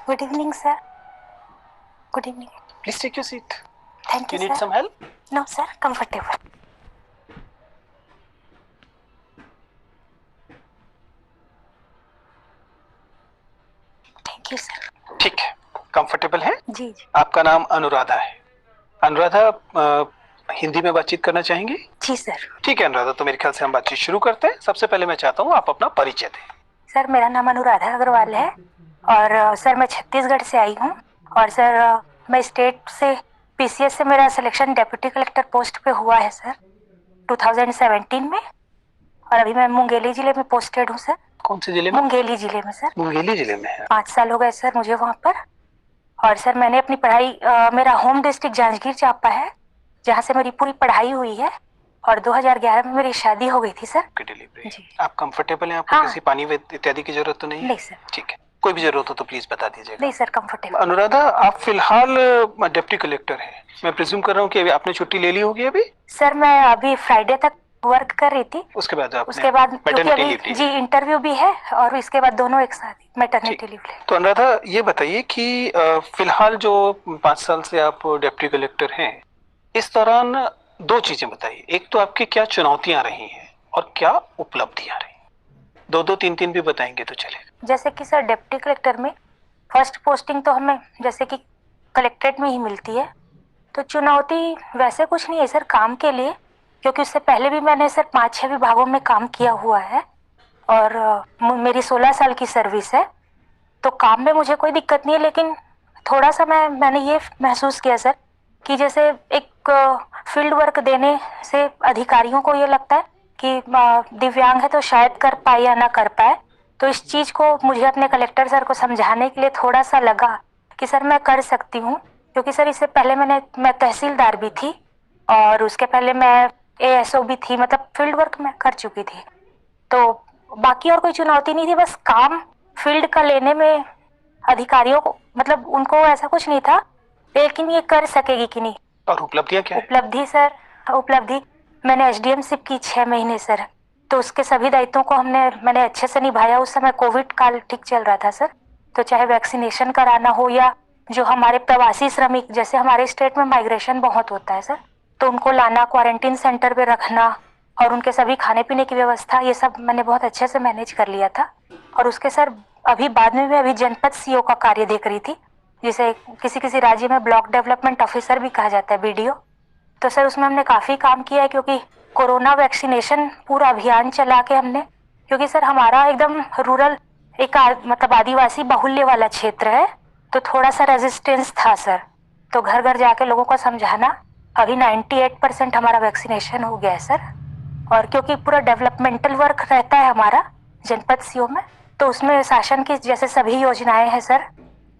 Good evening, sir. Good evening. Please take your seat. Thank you, You need sir. some help? No, sir. Comfortable. Thank you, sir. ठीक है, comfortable है? जी जी आपका नाम अनुराधा है। अनुराधा, हिंदी में बातचीत करना चाहेंगी? जी सर। ठीक है अनुराधा, तो मेरे ख्याल से हम बातचीत शुरू करते हैं। सबसे पहले मैं चाहता हूँ आप अपना परिचय दें। सर मेरा नाम अनुराधा अग्रवाल है और सर मैं छत्तीसगढ़ से आई हूँ और सर मैं स्टेट से पीसीएस से मेरा सिलेक्शन डिप्टी कलेक्टर पोस्ट पे हुआ है सर 2017 में और अभी मैं मुंगेली जिले में पोस्टेड हूँ सर। कौन से जिले में? मुंगेली जिले में सर। मुंगेली जिले में है। 5 साल हो गए सर मुझे वहाँ पर। और सर मैंने अपनी पढ़ाई मेरा होम डिस्ट्रिक्ट जांजगीर चांपा है जहाँ से मेरी पूरी पढ़ाई हुई है और 2011 में मेरी शादी हो गई थी सर। डिलीवरी। जी। आप कंफर्टेबल हैं? आपको हाँ। किसी पानी इत्यादि की जरूरत तो नहीं है? नहीं सर। ठीक है, कोई भी जरूरत हो तो प्लीज बता दीजिएगा। नहीं सर कंफर्टेबल। अनुराधा, आप फिलहाल डिप्टी कलेक्टर हैं। मैं प्रिज्यूम कर रहा हूँ कि अभी आपने छुट्टी ले ली होगी अभी? सर मैं अभी फ्राइडे तक वर्क कर रही थी। उसके बाद उसके बाद क्योंकि मैटरनिटी अभी लीव ली जी है। इंटरव्यू भी है और इसके बाद दोनों एक साथ मैटरनिटी लीव ले। तो अनुराधा ये बताइए कि फिलहाल जो 5 साल से आप डिप्टी कलेक्टर हैं, इस दौरान दो चीजें बताइए। एक तो आपकी क्या चुनौतियां रही हैं और क्या उपलब्धियां रही? दो दो तीन तीन भी बताएंगे तो चलेगा। जैसे कि सर डिप्टी कलेक्टर में फर्स्ट पोस्टिंग तो हमें जैसे कि कलेक्ट्रेट में ही मिलती है, तो चुनौती वैसे कुछ नहीं है सर काम के लिए, क्योंकि उससे पहले भी मैंने सर 5-6 विभागों में काम किया हुआ है और मेरी 16 साल की सर्विस है, तो काम में मुझे कोई दिक्कत नहीं है। लेकिन थोड़ा सा मैंने ये महसूस किया सर कि जैसे एक फील्ड वर्क देने से अधिकारियों को ये लगता है कि दिव्यांग है तो शायद कर पाए या ना कर पाए, तो इस चीज़ को मुझे अपने कलेक्टर सर को समझाने के लिए थोड़ा सा लगा कि सर मैं कर सकती हूँ, क्योंकि सर इससे पहले मैं तहसीलदार भी थी और उसके पहले मैं एएसओ भी थी, मतलब फील्ड वर्क मैं कर चुकी थी। तो बाकी और कोई चुनौती नहीं थी, बस काम फील्ड का लेने में अधिकारियों को मतलब उनको ऐसा कुछ नहीं था, लेकिन ये कर सकेगी कि नहीं। और उपलब्धियां क्या है? उपलब्धि सर, उपलब्धि मैंने एसडीएमशिप की 6 महीने सर, तो उसके सभी दायित्वों को मैंने अच्छे से निभाया। उस समय कोविड काल ठीक चल रहा था सर, तो चाहे वैक्सीनेशन कराना हो या जो हमारे प्रवासी श्रमिक, जैसे हमारे स्टेट में माइग्रेशन बहुत होता है सर, तो उनको लाना, क्वारंटीन सेंटर पे रखना और उनके सभी खाने पीने की व्यवस्था, ये सब मैंने बहुत अच्छे से मैनेज कर लिया था। और उसके सर अभी बाद में मैं अभी जनपद सीओ का कार्य देख रही थी, जिसे किसी किसी राज्य में ब्लॉक डेवलपमेंट ऑफिसर भी कहा जाता है, बीडीओ। तो सर उसमें हमने काफ़ी काम किया है, क्योंकि कोरोना वैक्सीनेशन पूरा अभियान चला के हमने, क्योंकि सर हमारा एकदम रूरल एक मतलब आदिवासी बाहुल्य वाला क्षेत्र है, तो थोड़ा सा रेजिस्टेंस था सर, तो घर घर जाके लोगों को समझाना। अभी 98% हमारा वैक्सीनेशन हो गया है सर, और क्योंकि पूरा डेवलपमेंटल वर्क रहता है हमारा जनपद सीओ में, तो उसमें शासन की जैसे सभी योजनाएं हैं सर,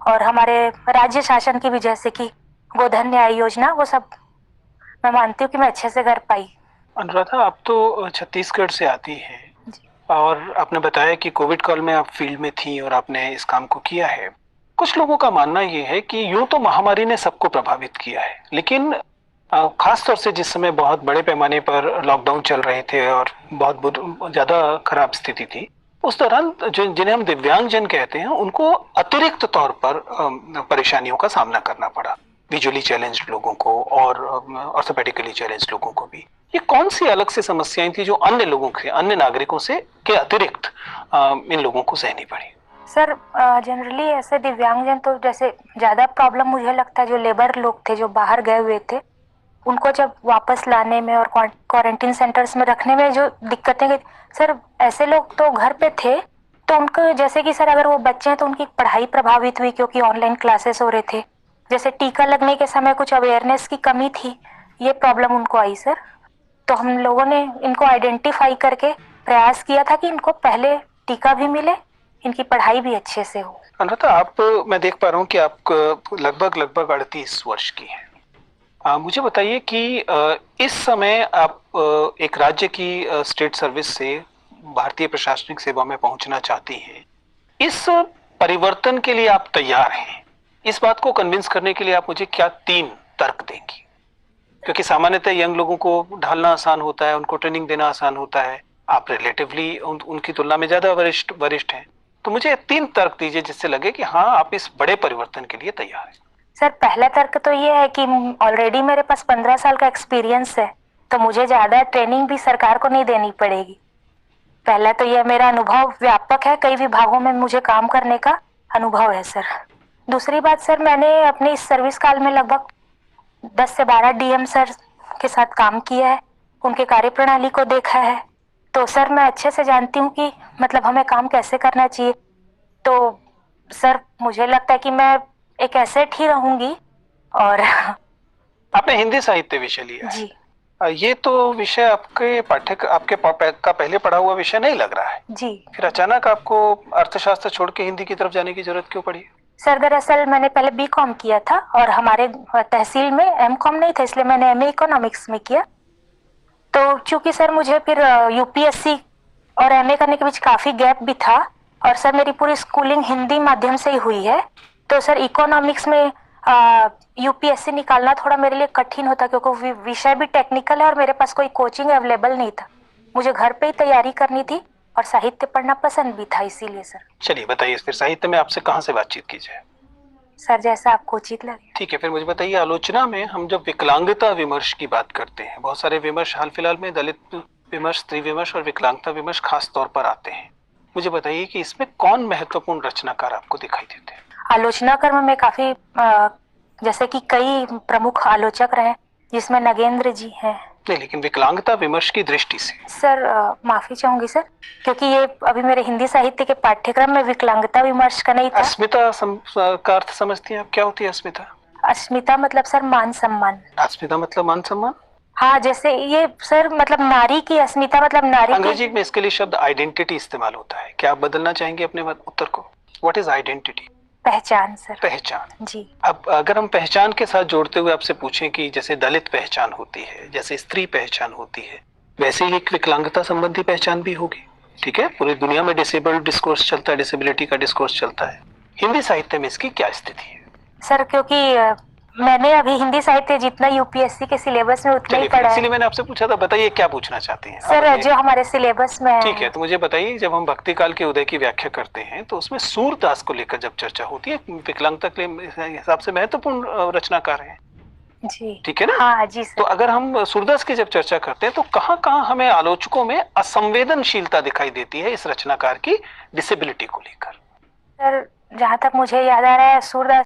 और हमारे राज्य शासन की भी, जैसे कि गोधन न्याय योजना, वो सब मैं मानती हूँ कि मैं अच्छे से कर पाई। अनुराधा, आप तो छत्तीसगढ़ से आती हैं और आपने बताया कि कोविड काल में आप फील्ड में थी और आपने इस काम को किया है। कुछ लोगों का मानना ये है कि यूं तो महामारी ने सबको प्रभावित किया है, लेकिन खास तौर से जिस समय बहुत बड़े पैमाने पर लॉकडाउन चल रहे थे और बहुत ज्यादा खराब स्थिति थी, उस दौरान जिन्हें हम दिव्यांगजन कहते हैं, उनको अतिरिक्त तौर पर परेशानियों का सामना करना पड़ा। विजुअली चैलेंज लोगों को और ऑर्थोपेडिकली चैलेंज लोगों को भी। ये कौन सी अलग से समस्याएं थी जो अन्य लोगों के, अन्य नागरिकों से के अतिरिक्त इन लोगों को सहनी पड़ी? सर जनरली ऐसे दिव्यांगजन तो जैसे ज्यादा प्रॉब्लम मुझे लगता है जो लेबर लोग थे जो बाहर गए हुए थे, उनको जब वापस लाने में और क्वारंटीन सेंटर्स में रखने में जो दिक्कतें गई सर, ऐसे लोग तो घर पे थे, तो उनको जैसे कि सर अगर वो बच्चे हैं तो उनकी पढ़ाई प्रभावित हुई, क्योंकि ऑनलाइन क्लासेस हो रहे थे। जैसे टीका लगने के समय कुछ अवेयरनेस की कमी थी, ये प्रॉब्लम उनको आई सर। तो हम लोगों ने इनको आइडेंटिफाई करके प्रयास किया था कि इनको पहले टीका भी मिले, इनकी पढ़ाई भी अच्छे से हो। अनुराधा, आप, मैं देख पा रहा हूँ कि आप लगभग 38 वर्ष की हैं। मुझे बताइए कि इस समय आप एक राज्य की स्टेट सर्विस से भारतीय प्रशासनिक सेवा में पहुंचना चाहती हैं। इस परिवर्तन के लिए आप तैयार हैं? इस बात को कन्विंस करने के लिए आप मुझे क्या 3 तर्क देंगी? क्योंकि सामान्यतः यंग लोगों को ढालना आसान होता है, उनको ट्रेनिंग देना आसान होता है। आप रिलेटिवली उनकी तुलना में ज्यादा वरिष्ठ हैं, तो मुझे 3 तर्क दीजिए जिससे लगे कि हाँ आप इस बड़े परिवर्तन के लिए तैयार हैं। सर पहला तर्क तो ये है कि ऑलरेडी मेरे पास 15 साल का एक्सपीरियंस है, तो मुझे ज्यादा ट्रेनिंग भी सरकार को नहीं देनी पड़ेगी। पहला तो ये मेरा अनुभव व्यापक है, कई विभागों में मुझे काम करने का अनुभव है सर। दूसरी बात सर, मैंने अपने इस सर्विस काल में लगभग 10 से 12 डीएम सर के साथ काम किया है, उनके कार्यप्रणाली को देखा है। तो सर मैं अच्छे से जानती हूँ कि मतलब हमें काम कैसे करना चाहिए। तो सर मुझे लगता है कि मैं एक एसेट ही रहूंगी। और आपने हिंदी साहित्य विषय लिया है। जी ये तो विषय आपके का पहले पढ़ा हुआ विषय नहीं लग रहा है। जी फिर अचानक आपको अर्थशास्त्र छोड़ के हिंदी की तरफ जाने की जरूरत क्यों पड़ी? सर दरअसल मैंने पहले बीकॉम किया था और हमारे तहसील में एमकॉम नहीं था, इसलिए मैंने एमए इकोनॉमिक्स में किया। तो चूंकि सर मुझे फिर यूपीएससी और एमए करने के बीच काफी गैप भी था, और सर मेरी पूरी स्कूलिंग हिंदी माध्यम से ही हुई है, तो सर इकोनॉमिक्स में यूपीएससी निकालना थोड़ा मेरे लिए कठिन होता, क्योंकि विषय भी टेक्निकल है और मेरे पास कोई कोचिंग अवेलेबल नहीं था। मुझे घर पे ही तैयारी करनी थी और साहित्य पढ़ना पसंद भी था, इसीलिए सर। चलिए बताइए फिर साहित्य में आपसे कहाँ से बातचीत की जाए? सर जैसा आपको उचित लगे। ठीक है, फिर मुझे बताइए, आलोचना में हम जब विकलांगता विमर्श की बात करते हैं, बहुत सारे विमर्श हाल फिलहाल में दलित विमर्श, स्त्री विमर्श और विकलांगता विमर्श खास तौर पर आते हैं। मुझे बताइए कि इसमें कौन महत्वपूर्ण रचनाकार आपको दिखाई देते हैं? आलोचना कर्म में काफी जैसे कि कई प्रमुख आलोचक रहे, जिसमें नगेंद्र जी हैं। नहीं, लेकिन विकलांगता विमर्श की दृष्टि से सर माफी चाहूंगी सर, क्योंकि ये अभी मेरे हिंदी साहित्य के पाठ्यक्रम में विकलांगता विमर्श का नहीं था। अस्मिता का अर्थ समझती हैं आप? क्या होती है अस्मिता? अस्मिता मतलब सर मान सम्मान। अस्मिता मतलब मान सम्मान? हाँ, जैसे ये सर मतलब नारी की अस्मिता मतलब नारी अंग्रेजी में इसके लिए शब्द आइडेंटिटी इस्तेमाल होता है। क्या आप बदलना चाहेंगे अपने उत्तर को? What is identity? पहचान सर। पहचान जी। अब अगर हम पहचान के साथ जोड़ते हुए आपसे पूछें कि जैसे दलित पहचान होती है, जैसे स्त्री पहचान होती है, वैसे ही एक विकलांगता संबंधी पहचान भी होगी। ठीक है, पूरी दुनिया में डिसेबल्ड डिस्कोर्स चलता है, डिसेबिलिटी का डिस्कोर्स चलता है। हिंदी साहित्य में इसकी क्या स्थिति है? सर क्योंकि मैंने अभी हिंदी साहित्य जितना यूपीएससी के सिलेबस में उतना ही पढ़ा है। इसीलिए मैंने आपसे पूछा था। बताइए क्या पूछना चाहते हैं सर जो हमारे सिलेबस में है। ठीक है, तो मुझे बताइए, जब हम भक्ति काल के उदय की व्याख्या करते हैं तो उसमें सूरदास को लेकर जब चर्चा होती है, विकलांगता के हिसाब से महत्वपूर्ण रचनाकार है। जी ठीक है ना? हाँ जी सर। तो अगर हम सूरदास की जब चर्चा करते हैं तो कहाँ कहाँ हमें आलोचकों में असंवेदनशीलता दिखाई देती है इस रचनाकार की डिसेबिलिटी को लेकर? सर जहाँ तक मुझे याद आ रहा है, सूरदास